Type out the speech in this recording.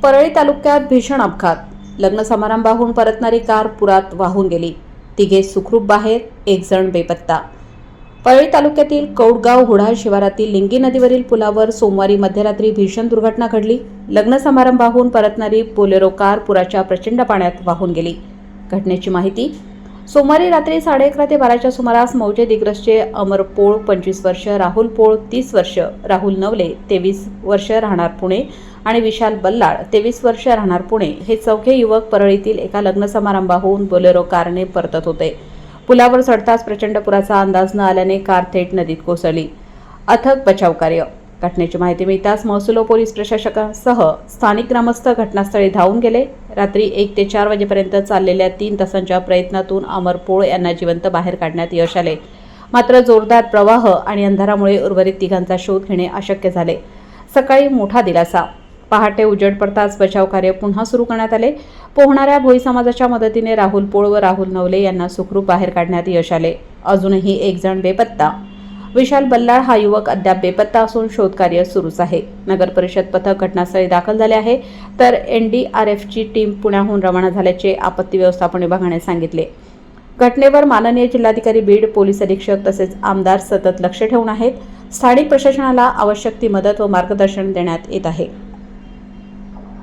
परळी तालुक्यात भीषण अपघात. लग्न समारंभाहून परतणारी कार पुरात वाहून गेली. तिघे सुखरूप बाहेर, एक जण बेपत्ता. परळी तालुक्यातील कौडगाव हुडा शिवारातील लिंगी नदीवरील पुलावर सोमवारी मध्यरात्री भीषण दुर्घटना घडली. लग्न समारंभाहून परतणारी बोलेरो कार पुराच्या प्रचंड पाण्यात वाहून गेली. घटनेची माहिती सोमवारी रात्री 11:30 ते 12च्या सुमारास मौजे दिग्रसचे अमर पोळ 25 वर्ष, राहुल पोळ 30 वर्ष, राहुल नवले 23 वर्ष राहणार पुणे आणि विशाल बल्लाळ 23 वर्ष राहणार पुणे हे चौघे युवक परळीतील एका लग्न समारंभाहून बोलेरो कारने परतत होते. पुलावर चढताच प्रचंड पुराचा अंदाज न आल्याने कार थेट नदीत कोसळली. अथक बचाव कार्य. घटनेची माहिती मिळताच महसूल पोलीस प्रशासकासह स्थानिक ग्रामस्थ घटनास्थळी धावून गेले. रात्री 1 ते 4 वाजेपर्यंत चाललेल्या 3 तासांच्या प्रयत्नातून अमर पोळ यांना जिवंत बाहेर काढण्यात यश आले. मात्र जोरदार प्रवाह आणि अंधारामुळे उर्वरित तिघांचा शोध घेणे अशक्य झाले. सकाळी मोठा दिलासा. पहाटे उजेड पडताच बचाव कार्य पुन्हा सुरू करण्यात आले. पोहणाऱ्या भोई समाजाच्या मदतीने राहुल पोळ व राहुल नवले यांना सुखरूप बाहेर काढण्यात यश आले. अजूनही एक जण बेपत्ता. विशाल बल्लाळ हा युवक अद्याप बेपत्ता असून शोधकार्य सुरूच आहे. नगर परिषद पथक घटनास्थळी दाखल झाले आहे, तर NDRFची टीम पुण्याहून रवाना झाल्याचे आपत्ती व्यवस्थापन विभागाने सांगितले. घटनेवर माननीय जिल्हाधिकारी बीड, पोलीस अधीक्षक तसेच आमदार सतत लक्ष ठेवून आहेत. स्थानिक प्रशासनाला आवश्यक ती मदत व मार्गदर्शन देण्यात येत आहे.